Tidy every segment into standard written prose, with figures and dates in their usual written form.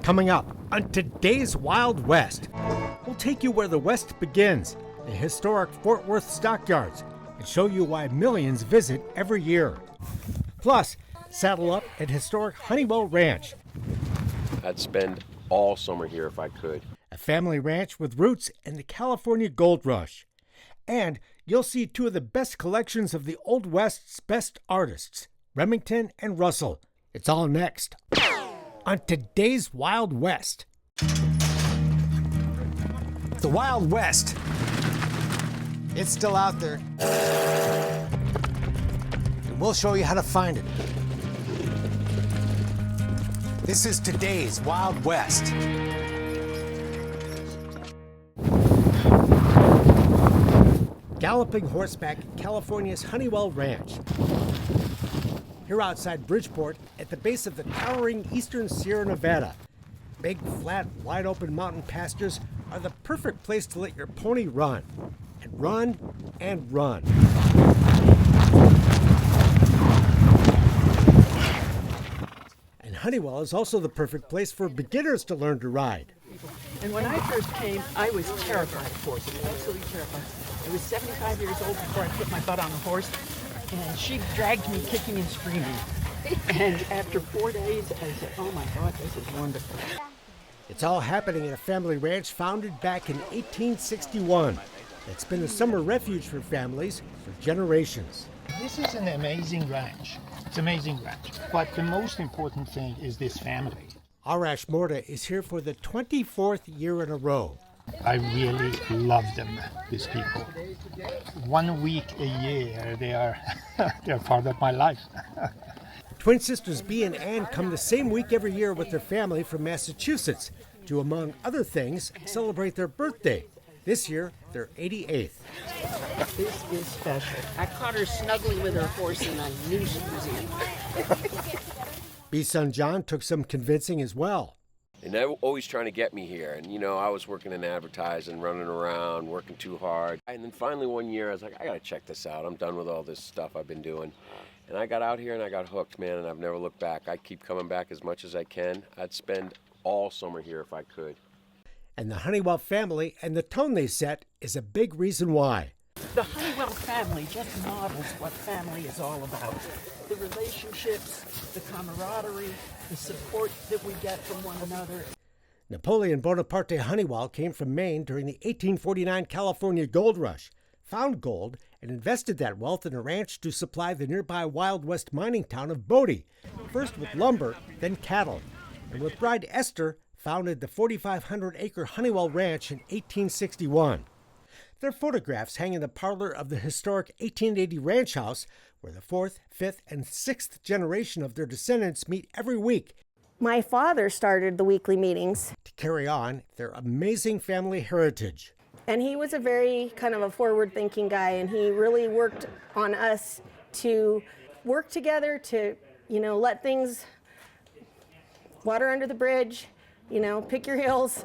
Coming up on today's Wild West, we'll take you where the West begins, the historic Fort Worth Stockyards, and show you why millions visit every year. Plus, saddle up at historic Hunewill Ranch. I'd spend all summer here if I could. A family ranch with roots in the California Gold Rush. And you'll see two of the best collections of the Old West's best artists, Remington and Russell. It's all next on today's Wild West. The Wild West. It's still out there. And we'll show you how to find it. This is today's Wild West. Galloping horseback at California's Hunewill Ranch. Here outside Bridgeport, at the base of the towering eastern Sierra Nevada, big, flat, wide-open mountain pastures are the perfect place to let your pony run. And run and run. And Hunewill is also the perfect place for beginners to learn to ride. And when I first came, I was terrified of horses, absolutely terrified. I was 75 years old before I put my butt on a horse, and she dragged me kicking and screaming. And after 4 days, I said, oh my God, this is wonderful. It's all happening at a family ranch founded back in 1861. It's been a summer refuge for families for generations. This is an amazing ranch. It's an amazing ranch. But the most important thing is this family. Arash Morta is here for the 24th year in a row. I really love them, these people. 1 week a year, they're part of my life. Twin sisters Bea and Ann come the same week every year with their family from Massachusetts to, among other things, celebrate their birthday. This year, their 88th. This is special. I caught her snuggling with her horse, and I knew she was in. Bea's son John took some convincing as well. And they were always trying to get me here. And, you know, I was working in advertising, running around, working too hard. And then finally one year, I was like, I got to check this out. I'm done with all this stuff I've been doing. And I got out here and I got hooked, man, and I've never looked back. I keep coming back as much as I can. I'd spend all summer here if I could. And the Hunewill family and the tone they set is a big reason why. The Hunewill family just models what family is all about. The relationships, the camaraderie, the support that we get from one another. Napoleon Bonaparte Hunewill came from Maine during the 1849 California Gold Rush, found gold, and invested that wealth in a ranch to supply the nearby Wild West mining town of Bodie, first with lumber, then cattle. And with bride Esther, founded the 4,500-acre Hunewill Ranch in 1861. Their photographs hang in the parlor of the historic 1880 ranch house, where the 4th, 5th, and 6th generation of their descendants meet every week. My father started the weekly meetings. To carry on their amazing family heritage. And he was a very kind of a forward-thinking guy, and he really worked on us to work together to, let things, water under the bridge, pick your heels,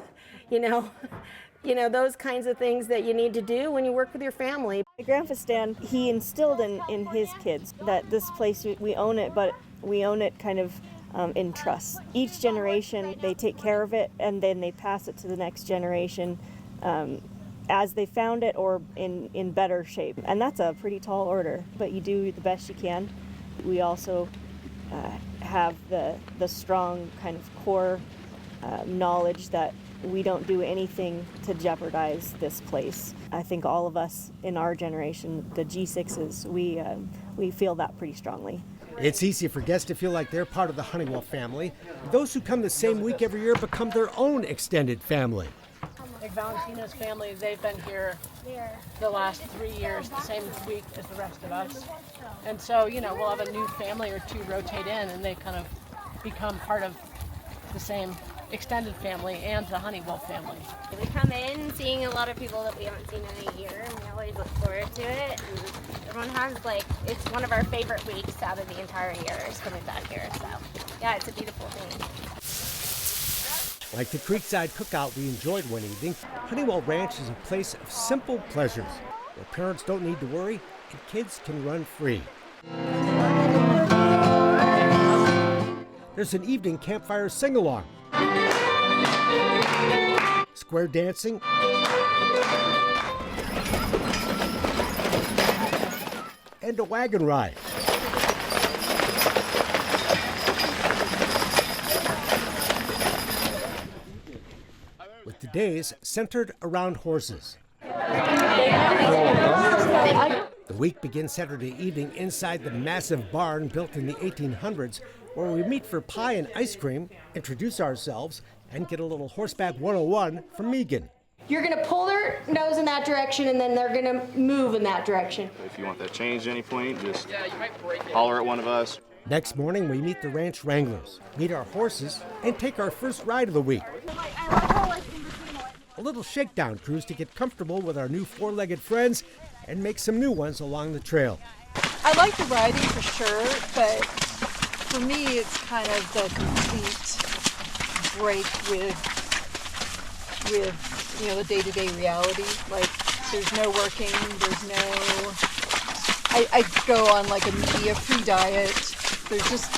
those kinds of things that you need to do when you work with your family. My grandpa Stan, he instilled in his kids that this place, we own it, but we own it kind of in trust. Each generation, they take care of it, and then they pass it to the next generation as they found it or in better shape. And that's a pretty tall order, but you do the best you can. We also have the strong kind of core knowledge that we don't do anything to jeopardize this place. I think all of us in our generation, the G6s, we feel that pretty strongly. It's easy for guests to feel like they're part of the Hunewill family. Those who come the same week every year become their own extended family. Like Valentina's family, they've been here the last 3 years, the same week as the rest of us. And so, we'll have a new family or two rotate in, and they kind of become part of the same extended family and the Hunewill family. We come in seeing a lot of people that we haven't seen in a year, and we always look forward to it. And everyone has, it's one of our favorite weeks out of the entire year is coming back here. So, yeah, it's a beautiful thing. Like the Creekside Cookout we enjoyed one evening, Hunewill Ranch is a place of simple pleasures, where parents don't need to worry and kids can run free. There's an evening campfire sing-along. square dancing, and a wagon ride. With the days centered around horses. The week begins Saturday evening inside the massive barn built in the 1800s, where we meet for pie and ice cream, introduce ourselves, and get a little horseback 101 from Megan. You're going to pull their nose in that direction, and then they're going to move in that direction. If you want that changed at any point, just holler at one of us. Next morning, we meet the ranch wranglers, meet our horses, and take our first ride of the week. A little shakedown cruise to get comfortable with our new four-legged friends and make some new ones along the trail. I like the riding for sure, but for me it's kind of the complete break with the day-to-day reality. Like there's no working, there's no, I go on like a media-free diet. There's just,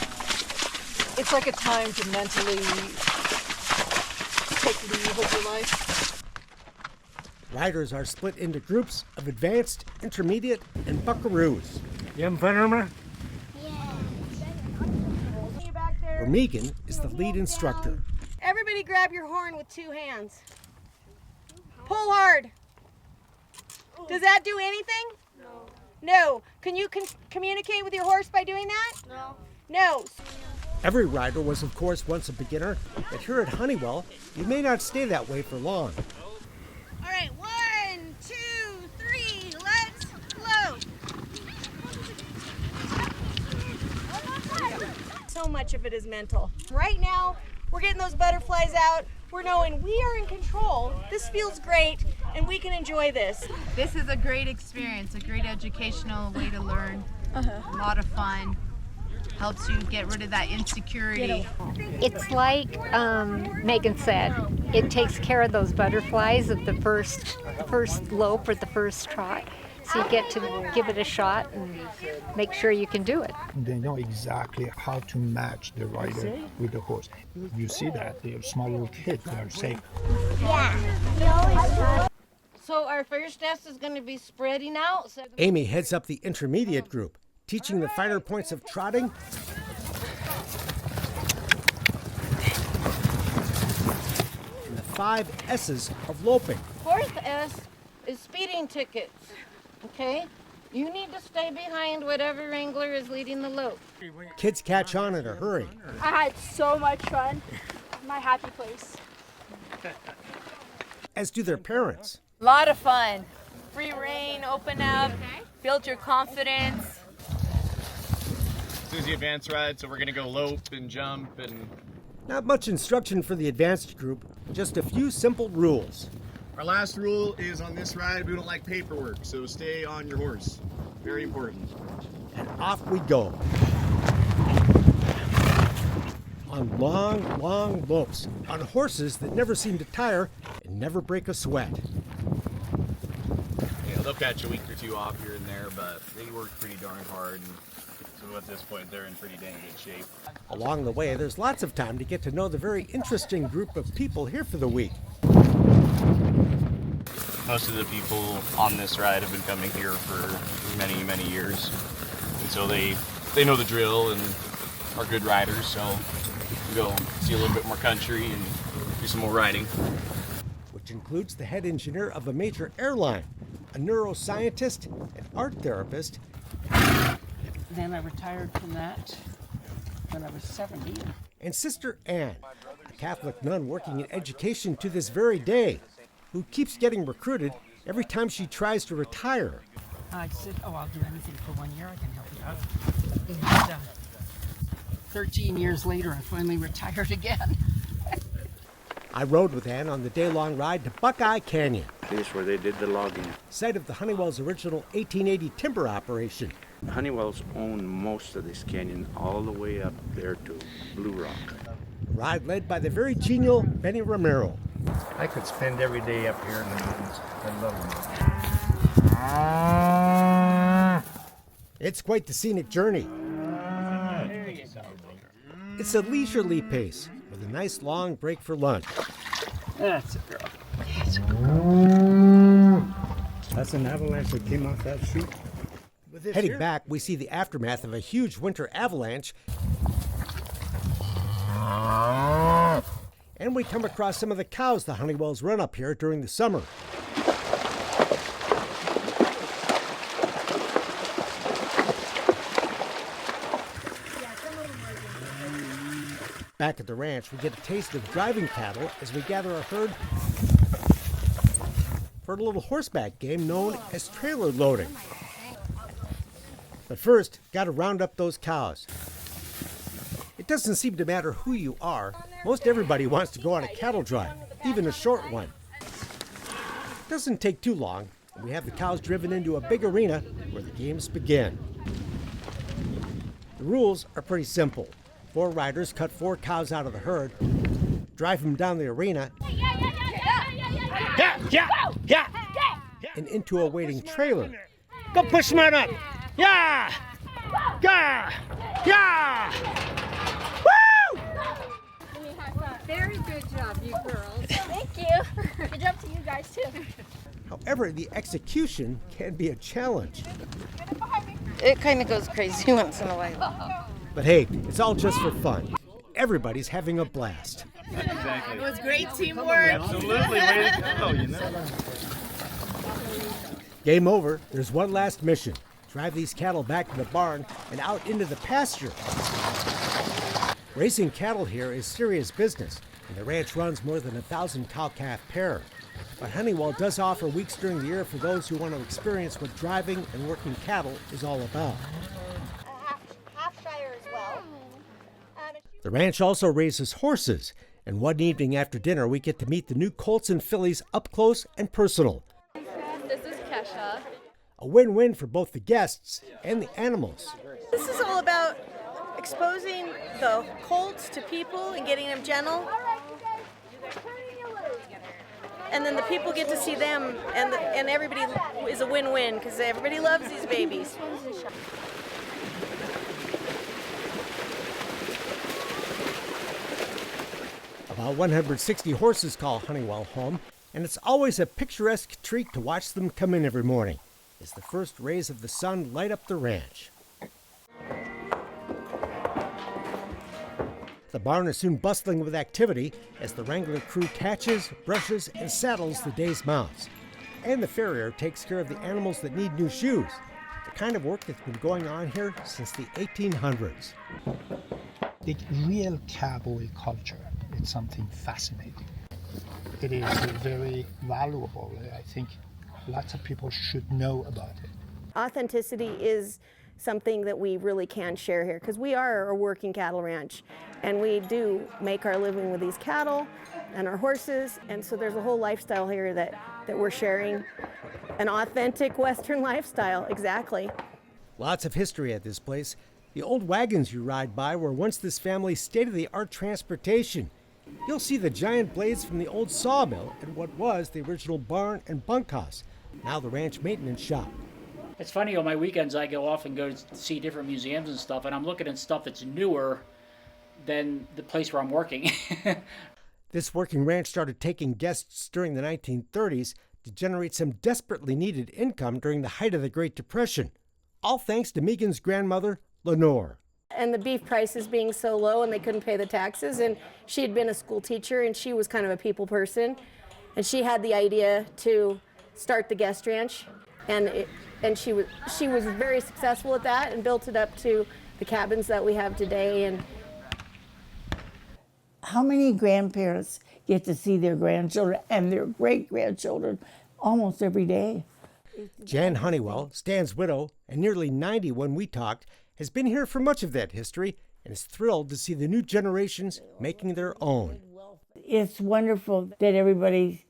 it's like a time to mentally take leave of your life. Riders are split into groups of advanced, intermediate, and buckaroos. You having fun, Irma? Where Megan is the lead instructor. Everybody grab your horn with two hands. Pull hard. Does that do anything? No. No. Can you communicate with your horse by doing that? No. No. Every rider was, of course, once a beginner, but here at Hunewill, you may not stay that way for long. All right, 1, 2, 3, let's load. So much of it is mental. Right now, we're getting those butterflies out. We're knowing we are in control. This feels great, and we can enjoy this. This is a great experience, a great educational way to learn. A lot of fun. Helps you get rid of that insecurity. It's like Megan said, it takes care of those butterflies at the first lope or the first trot. So you get to give it a shot and make sure you can do it. They know exactly how to match the rider with the horse. You see that, they're small little kids, they're safe. Yeah. So our first test is going to be spreading out. So Amy heads up the intermediate group, teaching the finer points of trotting and the 5 S's of loping. Fourth S is speeding tickets. Okay? You need to stay behind whatever wrangler is leading the lope. Kids catch on in a hurry. I had so much fun. My happy place. As do their parents. A lot of fun. Free rein, open up, build your confidence. As soon as you advance ride, so we're going to go lope and jump and... Not much instruction for the advanced group, just a few simple rules. Our last rule is on this ride, we don't like paperwork, so stay on your horse. Very important. And off we go. On long, long lopes, on horses that never seem to tire and never break a sweat. Yeah, they'll catch a week or two off here and there, but they work pretty darn hard. And so at this point, they're in pretty dang good shape. Along the way, there's lots of time to get to know the very interesting group of people here for the week. Most of the people on this ride have been coming here for many, many years. And so they know the drill and are good riders, so we go see a little bit more country and do some more riding. Which includes the head engineer of a major airline, a neuroscientist, an art therapist. Then I retired from that when I was 70. And Sister Ann, a Catholic nun working in education to this very day, who keeps getting recruited every time she tries to retire. I said, I'll do anything for 1 year. I can help you out. And 13 years later, I finally retired again. I rode with Ann on the day-long ride to Buckeye Canyon. This is where they did the logging. Site of the Hunewyll's original 1880 timber operation. Hunewyll's own most of this canyon all the way up there to Blue Rock. A ride led by the very genial Benny Romero. I could spend every day up here in the mountains. I love them. It's quite the scenic journey. It's a leisurely pace with a nice long break for lunch. That's it, girl. Yes. That's an avalanche that came off that chute. Heading back, we see the aftermath of a huge winter avalanche. And we come across some of the cows the Huneywells run up here during the summer. Back at the ranch, we get a taste of driving cattle as we gather a herd for a little horseback game known as trailer loading. But first, got to round up those cows. It doesn't seem to matter who you are. Most everybody wants to go on a cattle drive, even a short one. It doesn't take too long, and we have the cows driven into a big arena where the games begin. The rules are pretty simple. 4 riders cut 4 cows out of the herd, drive them down the arena, and into a waiting trailer. Go push them on up! Yeah! Yeah! Yeah! Woo! Very good job, you girls. Thank you. Good job to you guys, too. However, the execution can be a challenge. It kind of goes crazy once in a while. But hey, it's all just for fun. Everybody's having a blast. Exactly. It was great teamwork. Absolutely, way to go, you know. Game over. There's one last mission. Drive these cattle back to the barn and out into the pasture. Raising cattle here is serious business, and the ranch runs more than 1,000 cow-calf pair. But Hunewill does offer weeks during the year for those who want to experience what driving and working cattle is all about. The ranch also raises horses, and one evening after dinner we get to meet the new colts and fillies up close and personal. This is Kesha. A win-win for both the guests and the animals. This is all about exposing the colts to people and getting them gentle. And then the people get to see them, and everybody is a win-win because everybody loves these babies. About 160 horses call Hunewill home, and it's always a picturesque treat to watch them come in every morning as the first rays of the sun light up the ranch. The barn is soon bustling with activity as the Wrangler crew catches, brushes, and saddles the day's mounts. And the farrier takes care of the animals that need new shoes, the kind of work that's been going on here since the 1800s. The real cowboy culture, it's something fascinating. It is very valuable. I think lots of people should know about it. Authenticity is something that we really can share here because we are a working cattle ranch and we do make our living with these cattle and our horses, and so there's a whole lifestyle here that we're sharing. An authentic Western lifestyle, exactly. Lots of history at this place. The old wagons you ride by were once this family's state-of-the-art transportation. You'll see the giant blades from the old sawmill and what was the original barn and bunkhouse, now the ranch maintenance shop. It's funny, on my weekends I go off and go to see different museums and stuff, and I'm looking at stuff that's newer than the place where I'm working. This working ranch started taking guests during the 1930s to generate some desperately needed income during the height of the Great Depression, all thanks to Megan's grandmother, Lenore. And the beef prices being so low and they couldn't pay the taxes, and she had been a school teacher and she was kind of a people person, and she had the idea to start the guest ranch, and she was very successful at that and built it up to the cabins that we have today. And how many grandparents get to see their grandchildren and their great-grandchildren almost every day? Jan Hunewill, Stan's widow, and nearly 90 when we talked, has been here for much of that history and is thrilled to see the new generations making their own. It's wonderful that everybody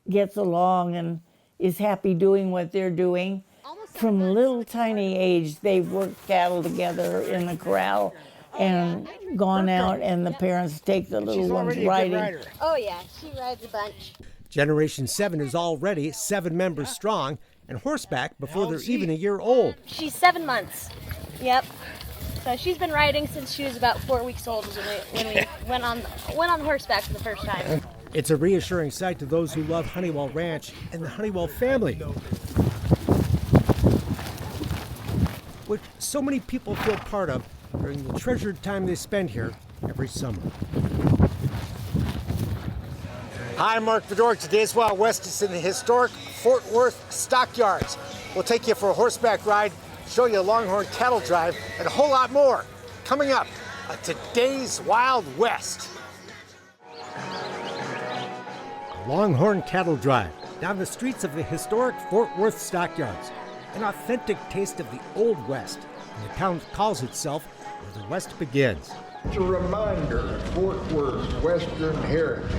gets along and is happy doing what they're doing. From little tiny age, they've worked cattle together in the corral and gone out, and the parents take the little ones riding. Oh yeah, she rides a bunch. Generation 7 is already 7 members strong and horseback before they're even a year old. She's 7 months. Yep. So she's been riding since she was about 4 weeks old when we went on horseback for the first time. It's a reassuring sight to those who love Hunewill Ranch and the Hunewill family, which so many people feel part of during the treasured time they spend here every summer. Hi, I'm Mark Fedoruk. Today's Wild West is in the historic Fort Worth Stockyards. We'll take you for a horseback ride, show you a longhorn cattle drive, and a whole lot more coming up on today's Wild West. A longhorn cattle drive down the streets of the historic Fort Worth Stockyards. An authentic taste of the Old West, and the town calls itself where the West begins. It's a reminder of Fort Worth's Western heritage,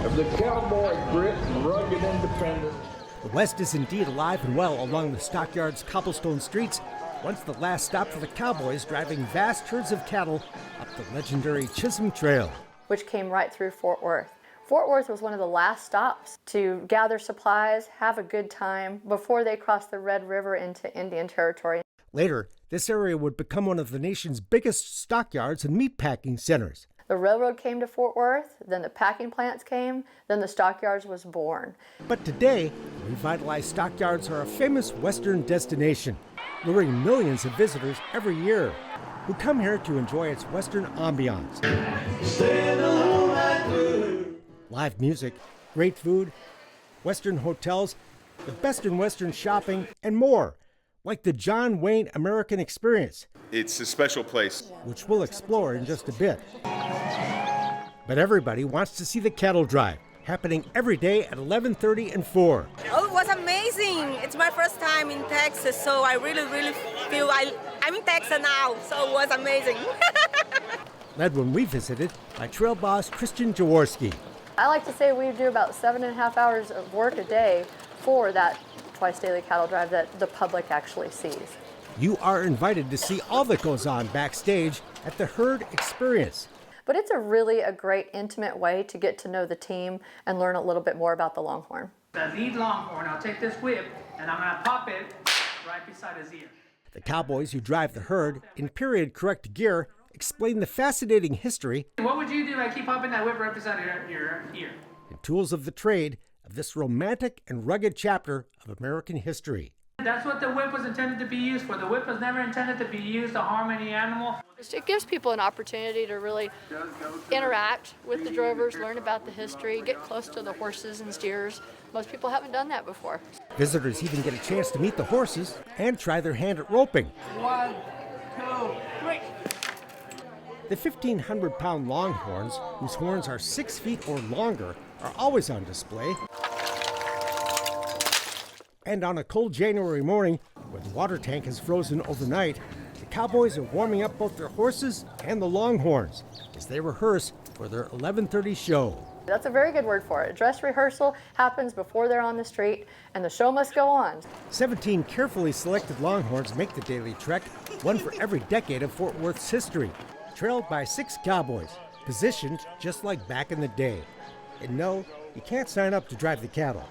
of the cowboy grit and rugged independence. The West is indeed alive and well along the Stockyards cobblestone streets, once the last stop for the cowboys driving vast herds of cattle up the legendary Chisholm Trail, which came right through Fort Worth. Fort Worth was one of the last stops to gather supplies, have a good time, before they crossed the Red River into Indian Territory. Later, this area would become one of the nation's biggest stockyards and meatpacking centers. The railroad came to Fort Worth, then the packing plants came, then the stockyards was born. But today, the revitalized stockyards are a famous Western destination, luring millions of visitors every year who come here to enjoy its Western ambiance. Live music, great food, Western hotels, the best in Western shopping, and more, like the John Wayne American Experience. It's a special place, which we'll explore in just a bit. But everybody wants to see the cattle drive, happening every day at 11:30 and 4. Oh, it was amazing. It's my first time in Texas, so I really feel I'm in Texas now, so it was amazing. Led when we visited by trail boss Christian Jaworski. I like to say we do about 7.5 hours of work a day for that twice daily cattle drive that the public actually sees. You are invited to see all that goes on backstage at the Herd Experience. But it's a great intimate way to get to know the team and learn a little bit more about the Longhorn. The lead Longhorn, I'll take this whip and I'm gonna pop it right beside his ear. The cowboys who drive the herd in period correct gear explain the fascinating history. What would you do if I keep popping that whip right beside your ear? And tools of the trade of this romantic and rugged chapter of American history. That's what the whip was intended to be used for. The whip was never intended to be used to harm any animal. It gives people an opportunity to really interact with the drovers, learn about the history, get close to the horses and steers. Most people haven't done that before. Visitors even get a chance to meet the horses and try their hand at roping. 1, 2, 3. The 1,500-pound longhorns, whose horns are 6 feet or longer, are always on display. And on a cold January morning, where the water tank is frozen overnight, the cowboys are warming up both their horses and the longhorns as they rehearse for their 11:30 show. That's a very good word for it. Dress rehearsal happens before they're on the street, and the show must go on. 17 carefully selected longhorns make the daily trek, one for every decade of Fort Worth's history, trailed by 6 cowboys, positioned just like back in the day. And no, you can't sign up to drive the cattle.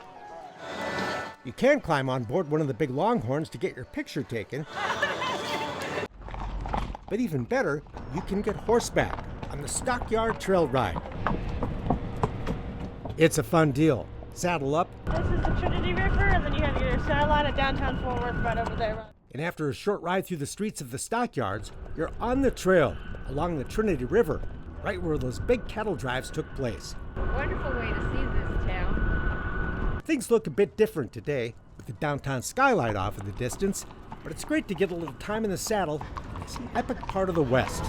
You can climb on board one of the big longhorns to get your picture taken. But even better, you can get horseback on the Stockyard Trail Ride. It's a fun deal. Saddle up. This is the Trinity River, and then you have your saddle line at downtown Fort Worth right over there. And after a short ride through the streets of the Stockyards, you're on the trail along the Trinity River, right where those big cattle drives took place. Wonderful way to see this town. Things look a bit different today, with the downtown skyline off in the distance, but it's great to get a little time in the saddle in this epic part of the West.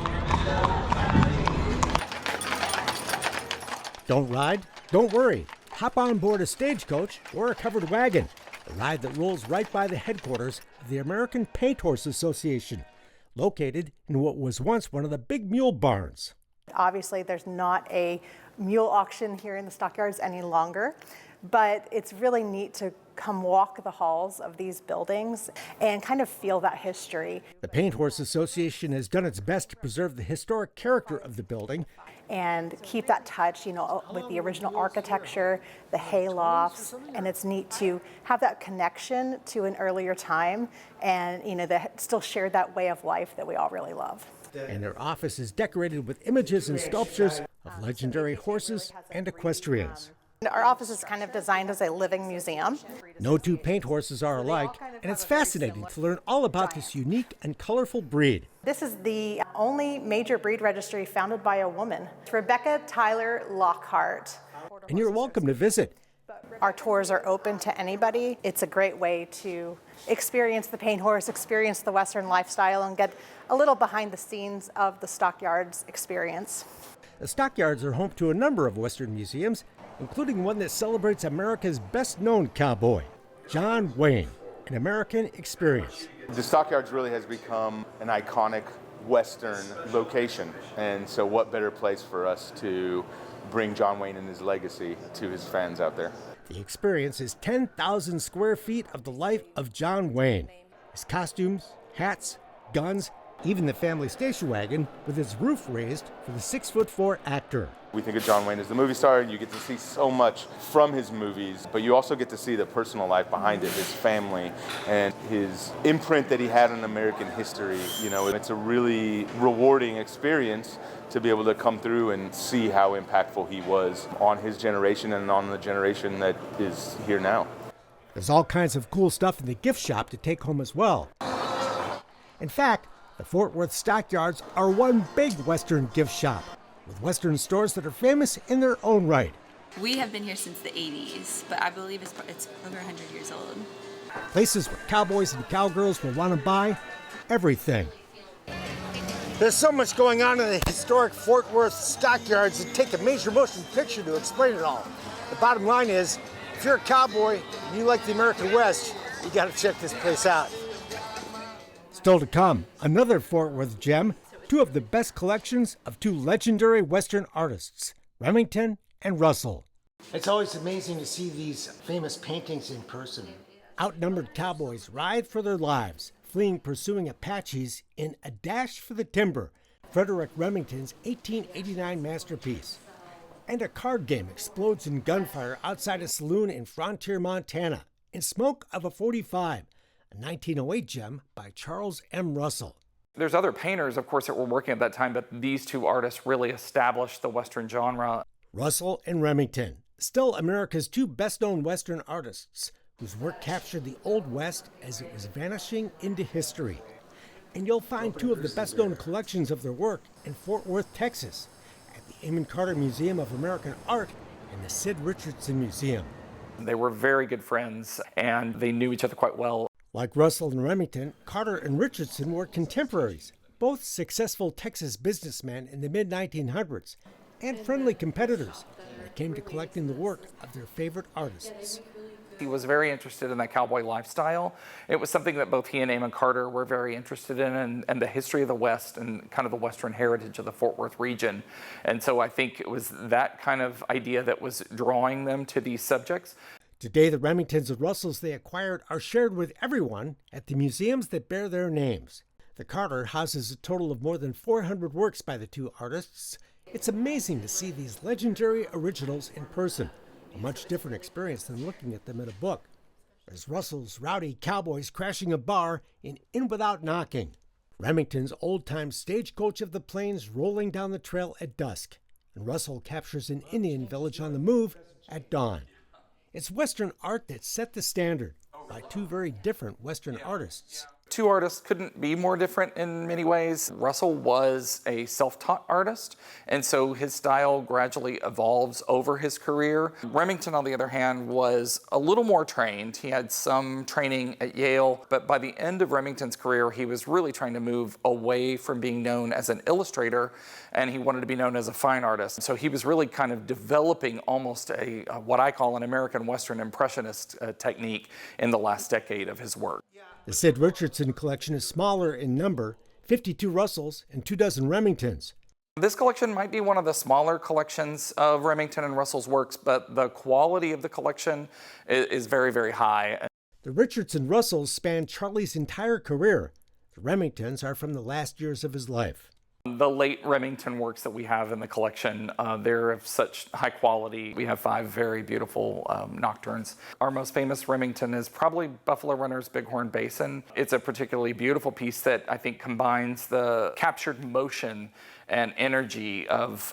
Don't ride? Don't worry. Hop on board a stagecoach or a covered wagon, a ride that rolls right by the headquarters of the American Paint Horse Association, located in what was once one of the big mule barns. Obviously, there's not a mule auction here in the Stockyards any longer, but it's really neat to come walk the halls of these buildings and kind of feel that history. The Paint Horse Association has done its best to preserve the historic character of the building and keep that touch, with the original architecture, the hay lofts, and it's neat to have that connection to an earlier time and, that still share that way of life that we all really love. And their office is decorated with images and sculptures of legendary horses and equestrians. Our office is kind of designed as a living museum. No two paint horses are alike, and it's fascinating to learn all about this unique and colorful breed. This is the only major breed registry founded by a woman, Rebecca Tyler Lockhart. And you're welcome to visit. Our tours are open to anybody. It's a great way to experience the paint horse, experience the Western lifestyle, and get a little behind the scenes of the Stockyards experience. The Stockyards are home to a number of Western museums, including one that celebrates America's best-known cowboy, John Wayne, an American experience. The Stockyards really has become an iconic Western location, and so what better place for us to bring John Wayne and his legacy to his fans out there. The experience is 10,000 square feet of the life of John Wayne. His costumes, hats, guns, even the family station wagon with its roof raised for the 6'4" actor. We think of John Wayne as the movie star, and you get to see so much from his movies, but you also get to see the personal life behind it, his family, and his imprint that he had on American history. You know, it's a really rewarding experience to be able to come through and see how impactful he was on his generation and on the generation that is here now. There's all kinds of cool stuff in the gift shop to take home as well. In fact, the Fort Worth Stockyards are one big Western gift shop, with Western stores that are famous in their own right. We have been here since the 80s, but I believe it's over 100 years old. Places where cowboys and cowgirls will want to buy everything. There's so much going on in the historic Fort Worth Stockyards, it'd take a major motion picture to explain it all. The bottom line is, if you're a cowboy and you like the American West, you got to check this place out. Still to come, another Fort Worth gem, two of the best collections of two legendary Western artists, Remington and Russell. It's always amazing to see these famous paintings in person. Outnumbered cowboys ride for their lives, fleeing pursuing Apaches in A Dash for the Timber, Frederick Remington's 1889 masterpiece. And a card game explodes in gunfire outside a saloon in Frontier, Montana, in smoke of a .45. A 1908 gem by Charles M. Russell. There's other painters, of course, that were working at that time, but these two artists really established the Western genre. Russell and Remington, still America's two best-known Western artists, whose work captured the Old West as it was vanishing into history. And you'll find two of the best-known collections of their work in Fort Worth, Texas, at the Amon Carter Museum of American Art and the Sid Richardson Museum. They were very good friends, and they knew each other quite well. Like Russell and Remington, Carter and Richardson were contemporaries, both successful Texas businessmen in the mid-1900s, and friendly competitors when it came to collecting the work of their favorite artists. He was very interested in that cowboy lifestyle. It was something that both he and Amon Carter were very interested in, and the history of the West and kind of the Western heritage of the Fort Worth region. And so I think it was that kind of idea that was drawing them to these subjects. Today, the Remingtons and Russells they acquired are shared with everyone at the museums that bear their names. The Carter houses a total of more than 400 works by the two artists. It's amazing to see these legendary originals in person, a much different experience than looking at them in a book. There's Russell's rowdy cowboys crashing a bar in Without Knocking, Remington's old-time stagecoach of the plains rolling down the trail at dusk, and Russell captures an Indian village on the move at dawn. It's Western art that set the standard by two very different Western artists. Two artists couldn't be more different in many ways. Russell was a self-taught artist, and so his style gradually evolves over his career. Remington, on the other hand, was a little more trained. He had some training at Yale, but by the end of Remington's career, he was really trying to move away from being known as an illustrator, and he wanted to be known as a fine artist. So he was really kind of developing almost a what I call an American Western Impressionist technique in the last decade of his work. The Sid Richardson collection is smaller in number, 52 Russells and 24 Remingtons. This collection might be one of the smaller collections of Remington and Russell's works, but the quality of the collection is very, very high. The Richardson Russells span Charlie's entire career. The Remingtons are from the last years of his life. The late Remington works that we have in the collection, they're of such high quality. We have 5 very beautiful nocturnes. Our most famous Remington is probably Buffalo Runner's Bighorn Basin. It's a particularly beautiful piece that I think combines the captured motion and energy of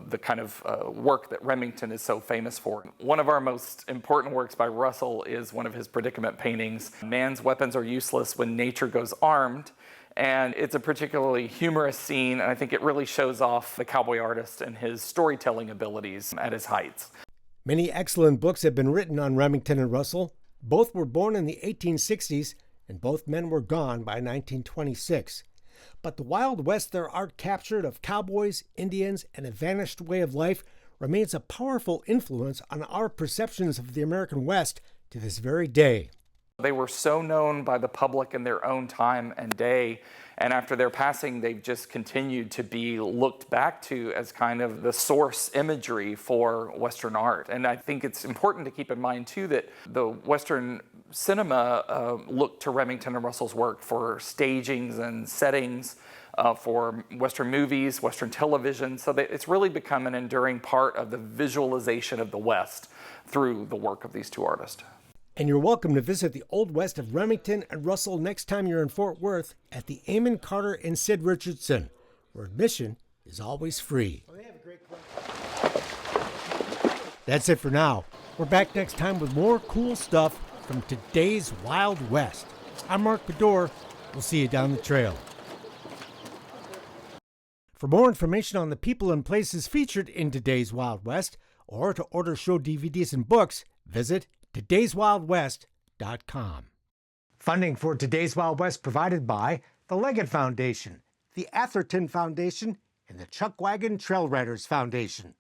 the kind of work that Remington is so famous for. One of our most important works by Russell is one of his predicament paintings, Man's Weapons Are Useless When Nature Goes Armed. And it's a particularly humorous scene, and I think it really shows off the cowboy artist and his storytelling abilities at his heights. Many excellent books have been written on Remington and Russell. Both were born in the 1860s, and both men were gone by 1926. But the Wild West, their art captured of cowboys, Indians, and a vanished way of life, remains a powerful influence on our perceptions of the American West to this very day. They were so known by the public in their own time and day, and after their passing, they've just continued to be looked back to as kind of the source imagery for Western art. And I think it's important to keep in mind, too, that the Western cinema looked to Remington and Russell's work for stagings and settings, for Western movies, Western television, so that it's really become an enduring part of the visualization of the West through the work of these 2 artists. And you're welcome to visit the Old West of Remington and Russell next time you're in Fort Worth at the Amon, Carter, and Sid Richardson, where admission is always free. That's it for now. We're back next time with more cool stuff from today's Wild West. I'm Mark Bedore. We'll see you down the trail. For more information on the people and places featured in today's Wild West, or to order show DVDs and books, visit today'swildwest.com. Funding for Today's Wild West provided by the Leggett Foundation, the Atherton Foundation, and the Chuck Wagon Trail Riders Foundation.